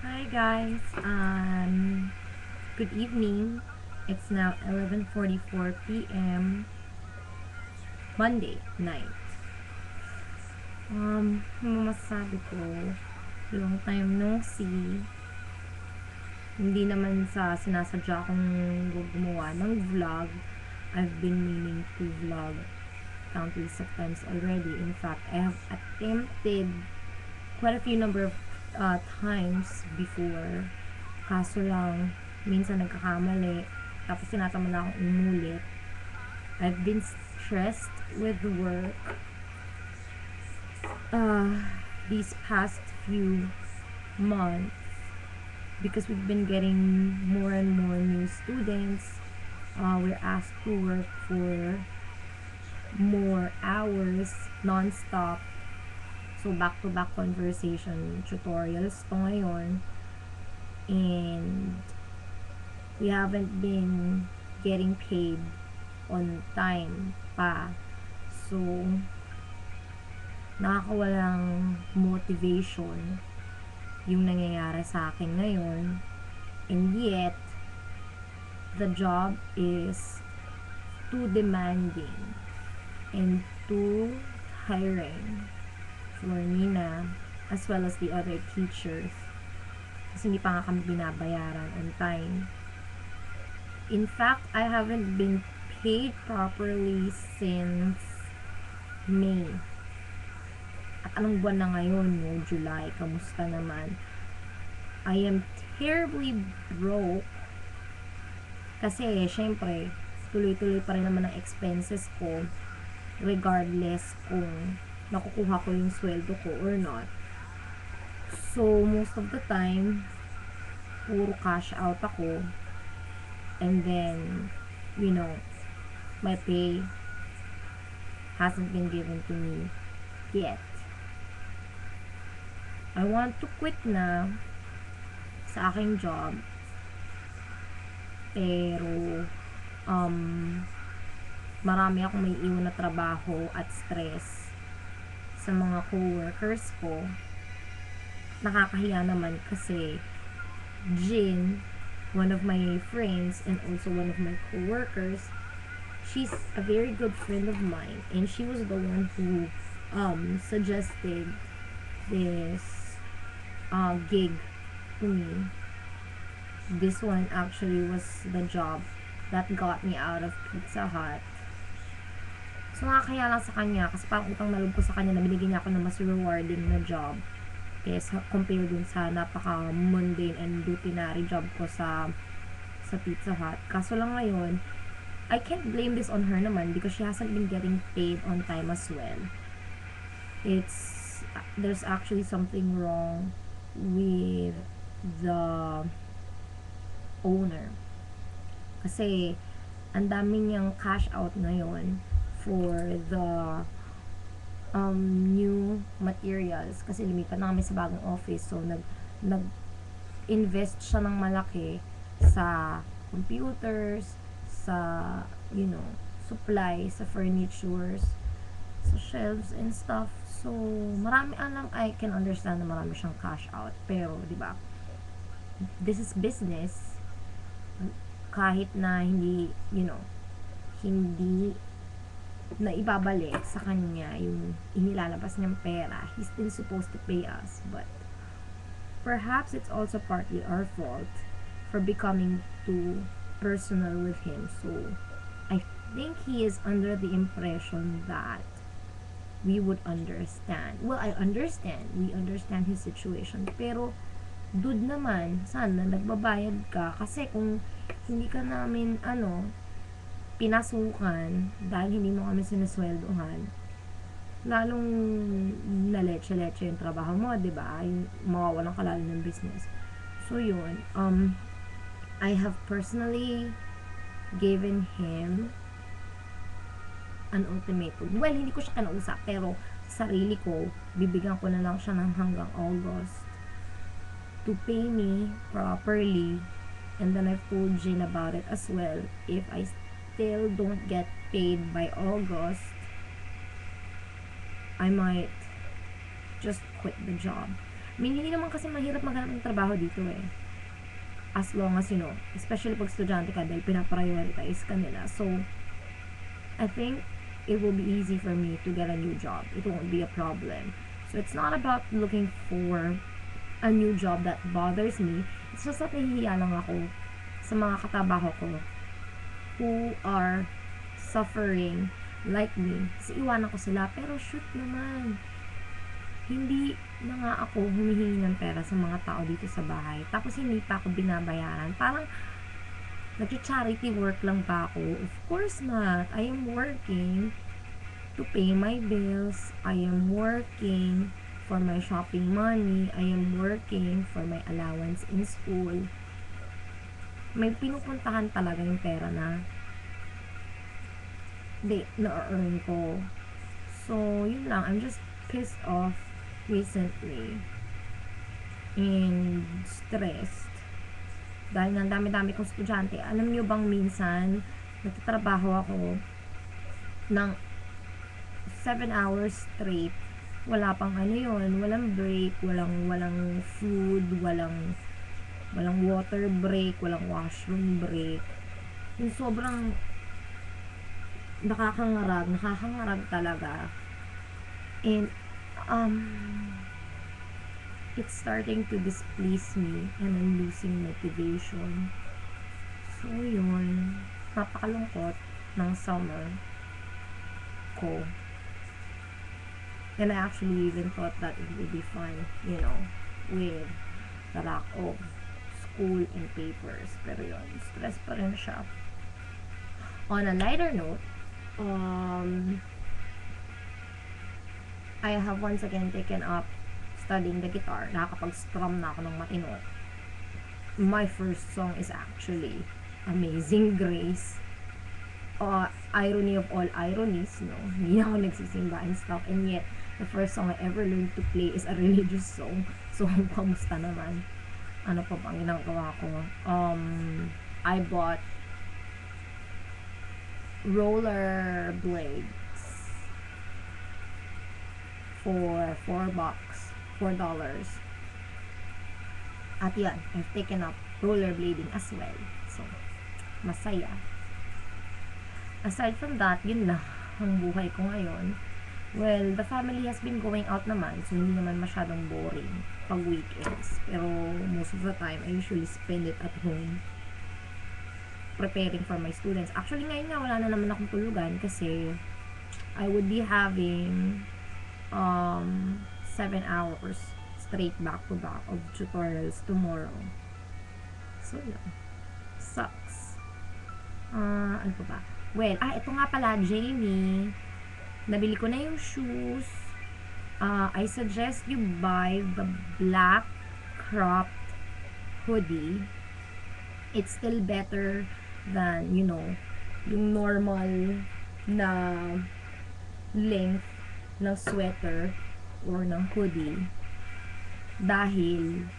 Hi guys, good evening. It's now 11:44 p.m. Monday night. Ano masasabi ko? Long time no see. Hindi naman sa sinasadya kong gumawa ng vlog. I've been meaning to vlog countless of times already. In fact, I have attempted quite a few number of times before. Kaso lang, minsan nagkakamali. Tapos sinatama na akong umulit. I've been stressed with work these past few months because we've been getting more and more new students. We're asked to work for more hours non-stop. So, back-to-back conversation tutorials to ngayon. And we haven't been getting paid on time pa. So, nakakawalang motivation yung nangyayari sa akin ngayon. And yet, the job is too demanding and too tiring for Nina as well as the other teachers kasi hindi pa nga kami binabayaran on time. In fact, I haven't been paid properly since May. At anong buwan na ngayon, no? July. Kamusta naman? I am terribly broke kasi, syempre, tuloy-tuloy pa rin naman ang expenses ko regardless kung nakukuha ko yung sweldo ko or not. So, most of the time, puro cash out ako. And then, my pay hasn't been given to me yet. I want to quit na sa aking job. Pero, marami akong may iwan na trabaho at stress sa mga co-workers ko. Nakakahiya naman kasi Jin, one of my friends and also one of my co-workers, she's a very good friend of mine and she was the one who suggested this gig to me. This one actually was the job that got me out of Pizza Hut. So, nakakaya lang sa kanya kasi parang utang na loob ko sa kanya na binigyan niya ako ng mas rewarding na job kesa compare dun sa napaka-mundane and routinary job ko sa Pizza Hut. Kaso lang ngayon, I can't blame this on her naman because she hasn't been getting paid on time as well. There's actually something wrong with the owner. Kasi, ang dami niyang cash out ngayon for the new materials kasi lumipat na kami sa bagong office, so nag-invest siya ng malaki sa computers, sa supplies, sa furnitures, sa shelves and stuff. So marami, alam, I can understand na marami siyang cash out, pero di ba, this is business. Kahit na hindi na ibabalik sa kanya yung inilalabas niyang pera, he's still supposed to pay us. But perhaps it's also partly our fault for becoming too personal with him. So I think he is under the impression that we would understand. Well, I understand. We understand his situation. Pero dude naman, sana nagbabayad ka kasi kung hindi ka namin pinasukan dahil hindi mo kami sinusweldohan, lalong na-leche-leche yung trabaho mo, diba? Yung mawawalan ka lalo ng business. So, yun. I have personally given him an ultimatum. Well, hindi ko siya kinausap, pero sarili ko, bibigyan ko na lang siya ng hanggang August to pay me properly. And then I've told Jin about it as well. If I still don't get paid by August, I might just quit the job. Hindi naman kasi mahirap maghanap ng trabaho dito eh. As long as, especially pag estudyante ka dahil pinaprioritize ka nila. So, I think it will be easy for me to get a new job. It won't be a problem. So, it's not about looking for a new job that bothers me. It's just that nahihiya lang ako sa mga katabaho ko who are suffering like me. Kasi iwanan ko sila. Pero shoot naman, hindi na nga ako humihingi ng pera sa mga tao dito sa bahay. Tapos hindi pa ako binabayaran. Parang nag-charity work lang ba ako? Of course not. I am working to pay my bills. I am working for my shopping money. I am working for my allowance in school. May pinupuntahan talaga yung pera na na-earn ko. So, yun lang. I'm just pissed off recently and stressed dahil ng dami-dami kong estudyante. Alam nyo bang minsan nagtatrabaho ako ng 7 hours straight, wala pang walang break, walang food, walang water break, walang washroom break. Yung sobrang nakakangarag talaga. And it's starting to displease me and I'm losing motivation. So, yun. Napakalungkot ng summer ko. And I actually even thought that it would be fun, with the lack of school and papers. Pero yun, stress pa rin siya. On a lighter note, I have once again taken up studying the guitar. Nakakapag-strum na ako ng matino. My first song is actually Amazing Grace. Irony of all ironies, no? Hindi ako nagsisimba and stuff. And yet, the first song I ever learned to play is a religious song. So, kamusta naman? Ano pa bang ginagawa ko? I bought roller blades for $4. At yan, I've taken up rollerblading as well. So, masaya. Aside from that, yun na ang buhay ko ngayon. Well, the family has been going out naman, so hindi naman masyadong boring pag weekends. Pero most of the time, I usually spend it at home preparing for my students. Actually, ngayon nga, wala na naman akong tulugan kasi I would be having 7 hours straight back to back of tutorials tomorrow. So, yun. Sucks. Ano pa ba? Well, ito nga pala, Jamie. Nabili ko na yung shoes. I suggest you buy the black cropped hoodie. It's still better than, yung normal na length ng sweater or ng hoodie. Dahil,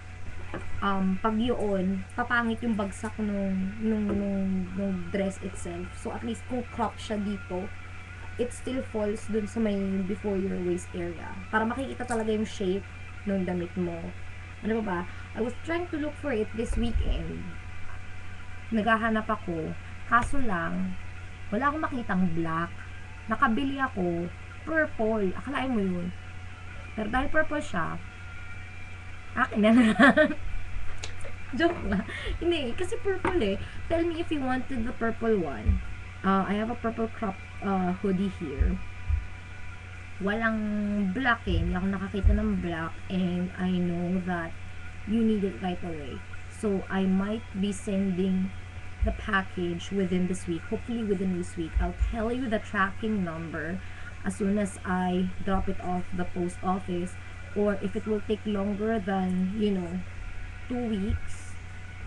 pag yun, papangit yung bagsak nung dress itself. So, at least kung crop siya dito, it still falls dun sa may before your waist area. Para makikita talaga yung shape ng damit mo. Ano ba? I was trying to look for it this weekend. Naghahanap ako. Kaso lang, wala akong makitang black. Nakabili ako, purple. Akalain mo yun. Pero dahil purple siya, akin na lang. Joke lang. Hindi, kasi purple eh. Tell me if you wanted the purple one. I have a purple crop hoodie here. Walang black eh. Hindi ako nakakita ng black. And I know that you need it right away. So, I might be sending the package within this week. Hopefully within this week. I'll tell you the tracking number as soon as I drop it off the post office. Or if it will take longer than, 2 weeks,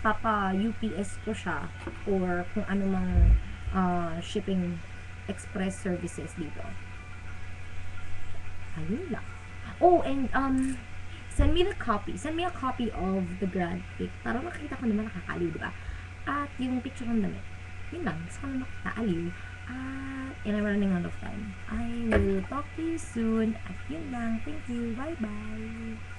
UPS ko siya. Or kung ano mang shipping express services dito. Ayun lang. Oh, and send me a copy of the grad pic para makita ko naman nakakaliw, diba? At yung picture ng damit. Yun lang. Gusto ko na makita aliw. And I'm running out of time. I will talk to you soon. At yun lang. Thank you. Bye-bye.